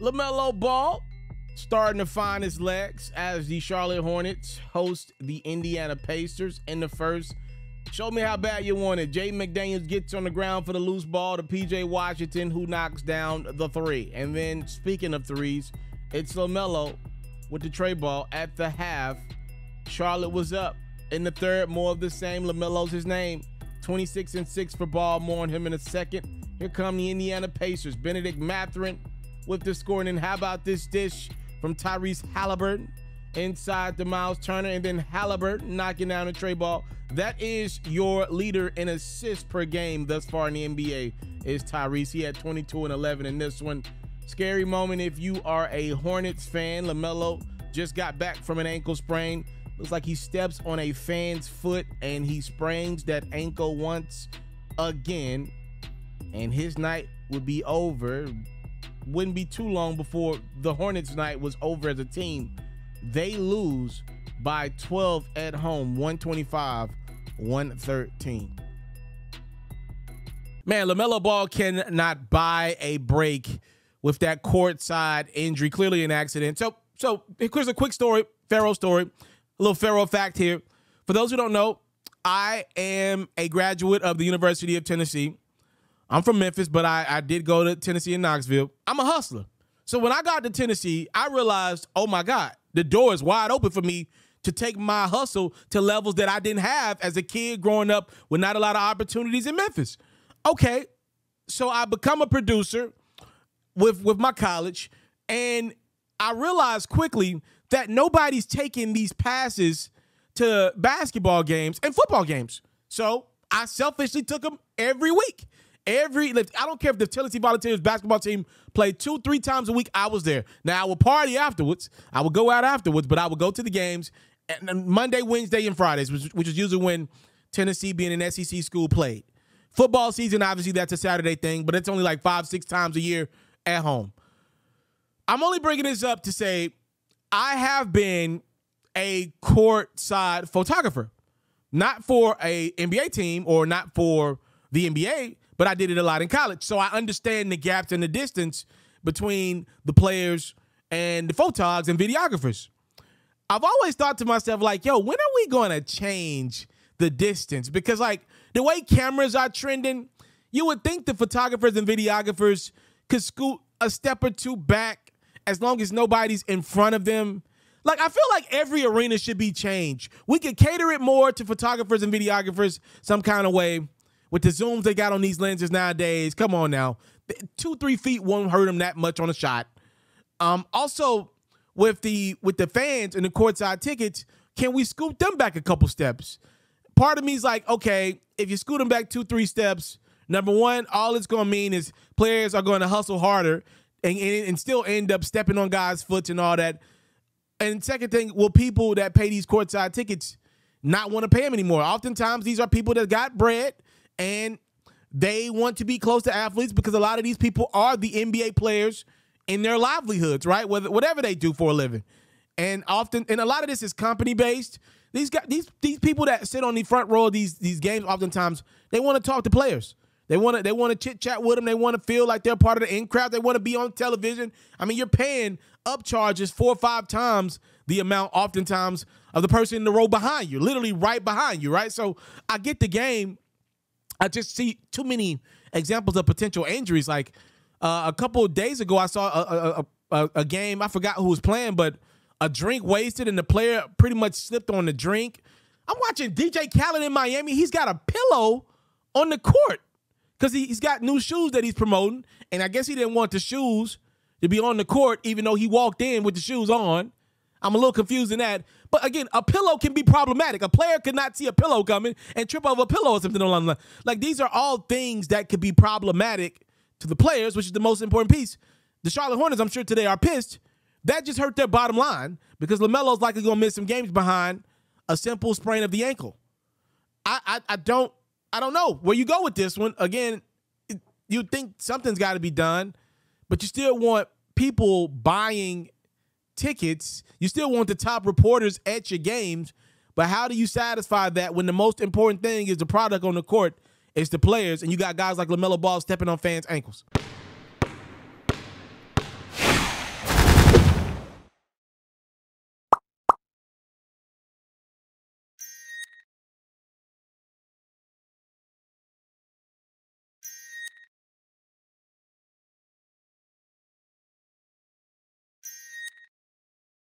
Lamelo Ball starting to find his legs as the Charlotte Hornets host the Indiana Pacers in the first. Show me how bad you want it. Jaden McDaniels gets on the ground for the loose ball to P.J. Washington, who knocks down the three. And then, speaking of threes, it's Lamelo with the tray ball at the half. Charlotte was up in the third. More of the same. Lamelo's his name. 26 and 6 for Ball. More on him in a second. Here come the Indiana Pacers. Benedict Mathurin with the scoring. And how about this dish from Tyrese Halliburton inside to Miles Turner, and then Halliburton knocking down the tray ball. That is your leader in assists per game thus far in the NBA is Tyrese. He had 22 and 11 in this one. Scary moment if you are a Hornets fan. Lamelo just got back from an ankle sprain. Looks like he steps on a fan's foot and he sprains that ankle once again, and his night would be over. Wouldn't be too long before the Hornets' night was over as a team. They lose by 12 at home, 125-113. Man, Lamelo Ball cannot buy a break with that courtside injury, clearly an accident. So here's a quick story, FERRO story, a little FERRO fact here. For those who don't know, I am a graduate of the University of Tennessee. I'm from Memphis, but I did go to Tennessee and Knoxville. I'm a hustler. So when I got to Tennessee, I realized, oh my God, the door is wide open for me to take my hustle to levels that I didn't have as a kid growing up with not a lot of opportunities in Memphis. Okay, so I become a producer with my college, and I realized quickly that nobody's taking these passes to basketball games and football games. So I selfishly took them every week. I don't care if the Tennessee Volunteers basketball team played 2-3 times a week, I was there. Now, I would party afterwards. I would go out afterwards, but I would go to the games and Monday, Wednesday, and Fridays, which is usually when Tennessee, being an SEC school, played. Football season, obviously, that's a Saturday thing, but it's only like 5-6 times a year at home. I'm only bringing this up to say I have been a courtside photographer, not for a NBA team or not for the NBA, but I did it a lot in college. So I understand the gaps and the distance between the players and the photogs and videographers. I've always thought to myself, like, yo, when are we going to change the distance? Because, like, the way cameras are trending, you would think the photographers and videographers could scoot a step or two back as long as nobody's in front of them. Like, I feel like every arena should be changed. We could cater it more to photographers and videographers some kind of way. With the zooms they got on these lenses nowadays, come on now. 2-3 feet won't hurt them that much on a shot. Also, with the fans and the courtside tickets, can we scoot them back a couple steps? Part of me is like, okay, if you scoot them back 2-3 steps, number one, all it's going to mean is players are going to hustle harder and still end up stepping on guys' foot and all that. And second thing, will people that pay these courtside tickets not want to pay them anymore? Oftentimes, these are people that got bread, and they want to be close to athletes because a lot of these people are the NBA players in their livelihoods, right? Whatever they do for a living. And often, and a lot of this is company-based. These people that sit on the front row of these games, oftentimes, they want to talk to players. They want to chit-chat with them. They want to feel like they're part of the in-crowd. They want to be on television. I mean, you're paying upcharges 4 or 5 times the amount, oftentimes, of the person in the row behind you, literally right behind you, right? So I get the game. I just see too many examples of potential injuries. Like a couple of days ago, I saw a game. I forgot who was playing, but a drink wasted and the player pretty much slipped on the drink. I'm watching DJ Khaled in Miami. He's got a pillow on the court because he's got new shoes that he's promoting, and I guess he didn't want the shoes to be on the court even though he walked in with the shoes on. I'm a little confused in that. But again, a pillow can be problematic. A player could not see a pillow coming and trip over a pillow or something along the line. Like, these are all things that could be problematic to the players, which is the most important piece. The Charlotte Hornets, I'm sure today, are pissed. That just hurt their bottom line because LaMelo's likely going to miss some games behind a simple sprain of the ankle. I don't know where you go with this one. Again, you think something's got to be done, but you still want people buying tickets. You still want the top reporters at your games, but how do you satisfy that when the most important thing is the product on the court, it's the players, and you got guys like LaMelo Ball stepping on fans' ankles?